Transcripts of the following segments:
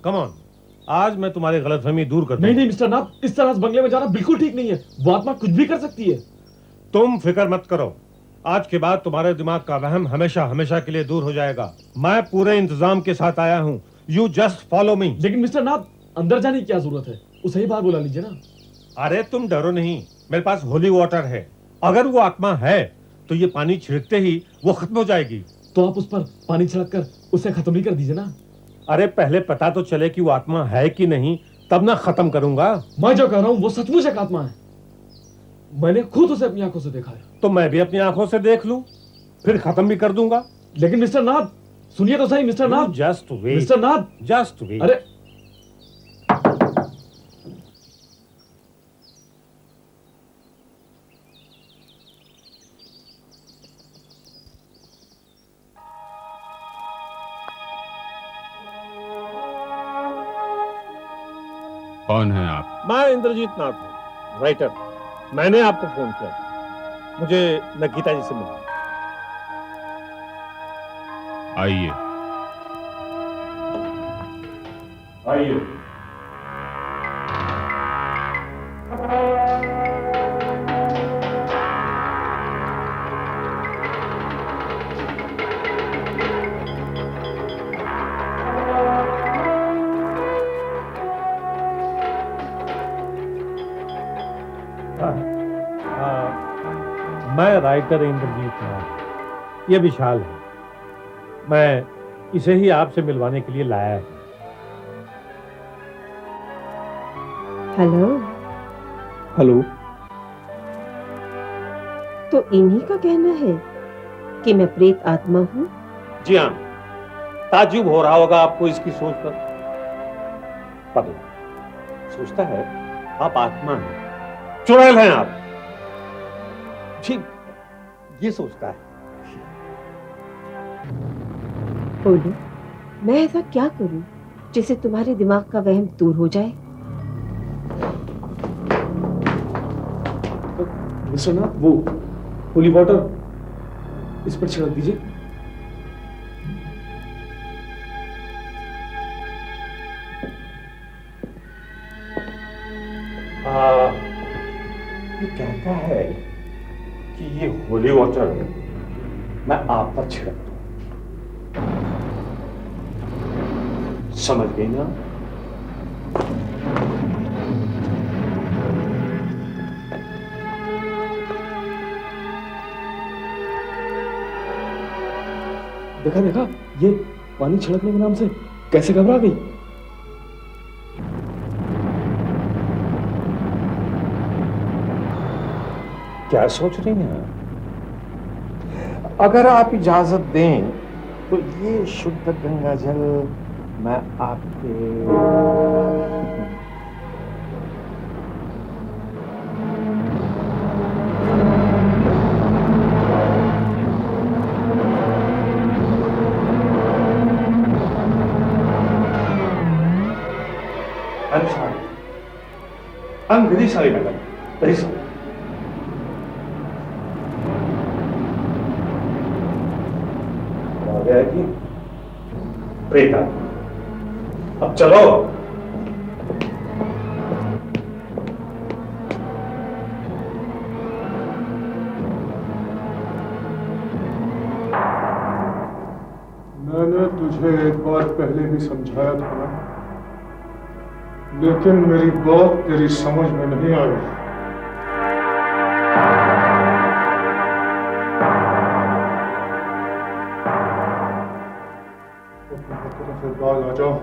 Come on, आज मैं तुम्हारी गलतफहमी दूर कर दूंगा। नहीं नहीं मिस्टर नाथ, इस तरह से बंगले में जाना बिल्कुल ठीक नहीं है। वो आत्मा कुछ भी कर सकती है। तुम फिक्र मत करो, आज के बाद तुम्हारे दिमाग का वहम हमेशा हमेशा के लिए दूर हो जाएगा। मैं पूरे इंतजाम के साथ आया हूँ। You just follow me. लेकिन मिस्टर नाथ, अंदर जाने की क्या जरूरत है? उसे ही बाहर बुला लीजिए ना। अरे तुम डरो नहीं, मेरे पास होली वाटर है। अगर वो आत्मा है तो ये पानी छिड़कते ही वो खत्म हो जाएगी। तो आप उस पर पानी छिड़क कर उसे खत्म ही कर दीजिए ना। अरे पहले पता तो चले कि वो आत्मा है कि नहीं, तब ना खत्म करूंगा। मैं जो कह रहा हूँ वो सचमुच एक आत्मा है। मैंने खुद उसे अपनी आंखों से देखा है। तो मैं भी अपनी आंखों से देख लूं, फिर खत्म भी कर दूंगा। लेकिन मिस्टर नाथ, सुनिए तो सही मिस्टर नाथ। जस्ट वेट, मिस्टर नाथ, जस्ट वेट। अरे कौन है आप? मैं इंद्रजीत नाथ हूँ, राइटर। मैंने आपको फोन किया, मुझे नगीता जी से मिलना। आइए। आइए। मैं राइटर इंद्रजीत नाथ, ये विशाल है। मैं इसे ही आपसे मिलवाने के लिए लाया हूँ। हेलो। हेलो। तो इन्हीं का कहना है कि मैं प्रेत आत्मा हूँ? जी हाँ, ताज्जुब हो रहा होगा आपको इसकी सोच पर। पगला सोचता है आप आत्मा हैं, चुड़ैल हैं आप। जी, ये सोचता है। बोलो, मैं ऐसा क्या करूं जिससे तुम्हारे दिमाग का वहम दूर हो जाए? मिस्टर नाथ, वो होली वाटर इस पर छिड़क दीजिए। ये कहता है कि ये होली वाटर मैं आप पर छिड़क दूं। समझ गई ना? देखा देखा, ये पानी छिड़कने के नाम से कैसे घबरा गई। क्या सोच रही हैं? अगर आप इजाजत दें तो ये शुद्ध गंगा जल मैं आपके I'm sorry. I'm very sorry, madam. Very sorry. आ गया कि प्रेता। अब चलो। मैंने तुझे एक बार पहले भी समझाया था ना, लेकिन मेरी बात तेरी समझ में नहीं आई। फिर बाज आ जाओ।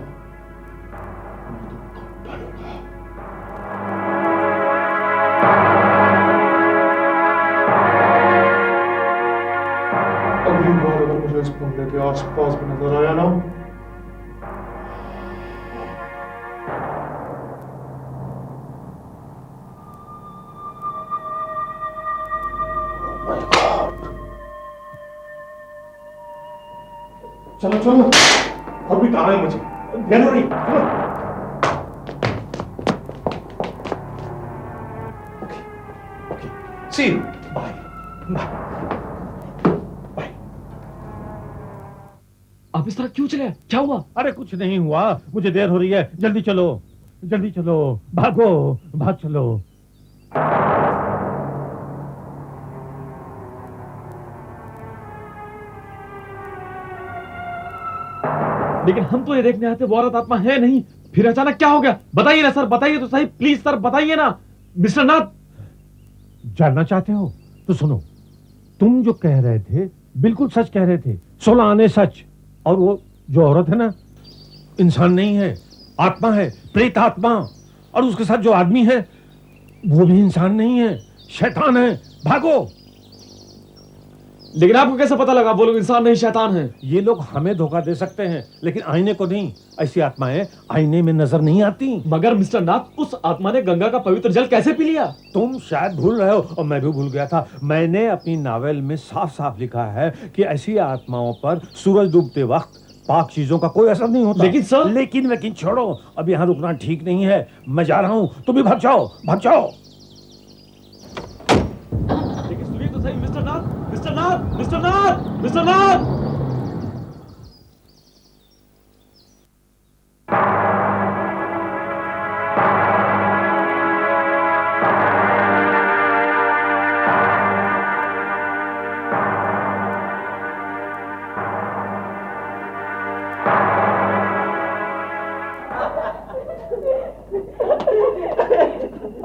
अगली बार अगर मुझे इस बंगले के आसपास भी नजर आया ना, चलो चलो, और भी काम है मुझे। ध्यान नहीं, चलो। Okay okay, see you, bye bye bye. आप इस तरह क्यों चले? क्या हुआ? अरे कुछ नहीं हुआ, मुझे देर हो रही है, जल्दी चलो, जल्दी चलो, भागो, भाग चलो। लेकिन हम तो ये देखने आए थे वो औरत आत्मा है नहीं, फिर अचानक क्या हो गया? बताइए ना सर, बताइए तो सही, प्लीज सर बताइए ना। मिस्टर नाथ, जानना चाहते हो तो सुनो, तुम जो कह रहे थे बिल्कुल सच कह रहे थे, 16 आने सच। और वो जो औरत है ना, इंसान नहीं है, आत्मा है, प्रेत आत्मा। और उसके साथ जो आदमी है वो भी इंसान नहीं है, शैतान है। भागो। लेकिन आपको कैसे पता लगा वो लोग इंसान नहीं शैतान हैं? ये लोग हमें धोखा दे सकते हैं लेकिन आईने को नहीं। ऐसी आत्माएं आईने में नजर नहीं आती। मगर मिस्टर नाथ, उस आत्मा ने गंगा का पवित्र जल कैसे पी लिया? तुम शायद भूल रहे हो और मैं भी भूल गया था। मैंने अपनी नावल में साफ साफ लिखा है कि ऐसी आत्माओं पर सूरज डूबते वक्त पाक चीजों का कोई असर नहीं होता। लेकिन सर, लेकिन छोड़ो, अब यहाँ रुकना ठीक नहीं है। मैं जा रहा हूँ, तुम भी भाग जाओ, भाग जाओ। लेकिन सुनिए तो सही मिस्टर नाथ, मिस्टर नाथ, मिस्टर नाथ, मिस्टर नाथ।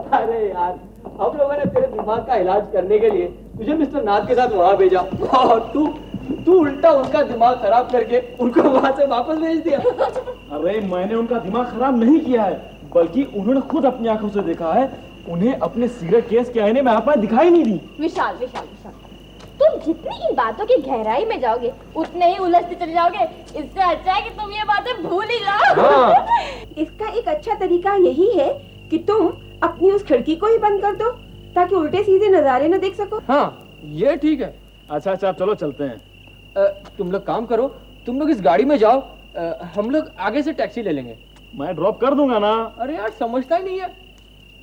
अरे यार, हम लोगों ने तेरे दिमाग का इलाज करने के लिए तुझे मिस्टर नाथ के साथ वहां भेजा और तू उल्टा उसका दिमाग खराब करके उनको वहां से वापस भेज दिया। अरे मैंने उनका दिमाग खराब नहीं किया है, बल्कि उन्होंने खुद अपनी आंखों से देखा है। उन्हें अपने सिगरेट केस के आईने में आत्मा दिखाई नहीं दी। विशाल विशाल विशाल, तुम जितनी इन बातों की गहराई में जाओगे उतने ही उलझते चले जाओगे। इससे अच्छा है कि तुम ये बातें भूल ही जाओ। इसका एक अच्छा तरीका यही है कि तुम अपनी उस खिड़की को ही बंद कर दो ताकि उल्टे सीधे नजारे न देख सको। हाँ, ये ठीक है। अच्छा अच्छा, चलो चलते हैं। तुम लोग काम करो, तुम लोग इस गाड़ी में जाओ, हम लोग आगे से टैक्सी ले लेंगे। मैं ड्रॉप कर दूंगा ना। अरे यार, समझता ही नहीं है,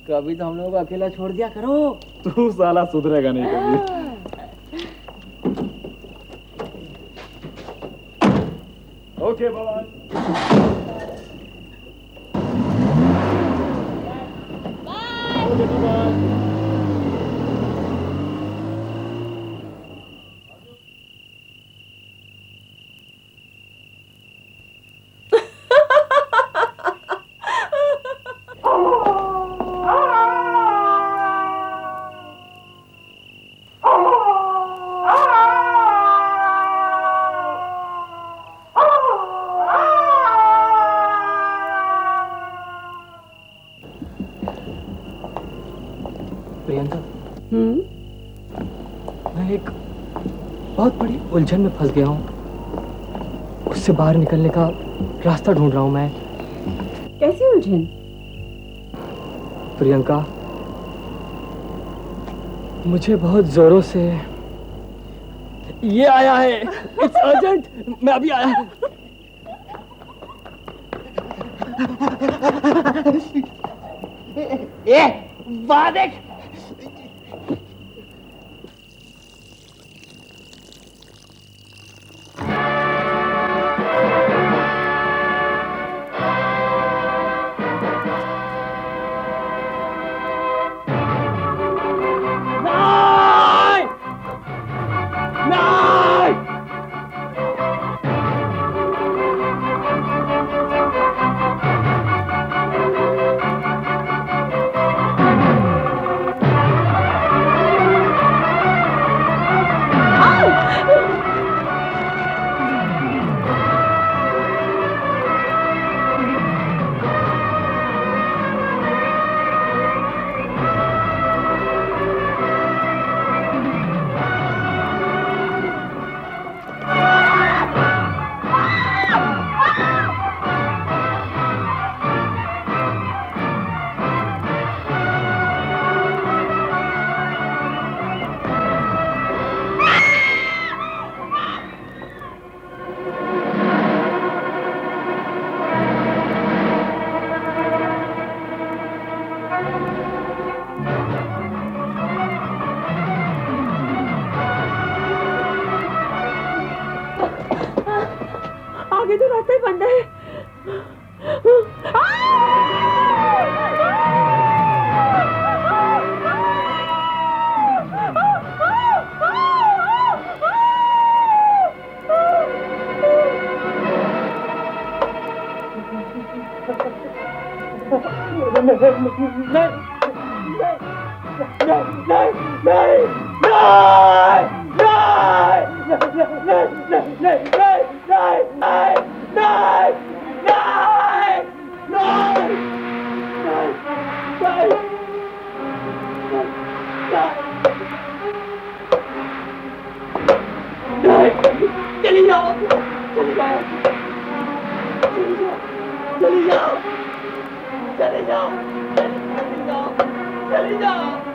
कभी तो हम लोग को अकेला छोड़ दिया करो। तू साला सुधरेगा नहीं कभी। Okay bye. प्रियंका, मैं एक बहुत बड़ी उलझन में फंस गया हूँ। उससे बाहर निकलने का रास्ता ढूंढ रहा हूँ मैं। कैसी उलझन? प्रियंका, मुझे बहुत जोरों से ये आया है। इट्स अर्जेंट, मैं अभी आया। ए, वहाँ देख। चली जाओ, चली जाओ, चली जाओ, चली जाओ, चली जाओ, चली जाओ, चली जाओ,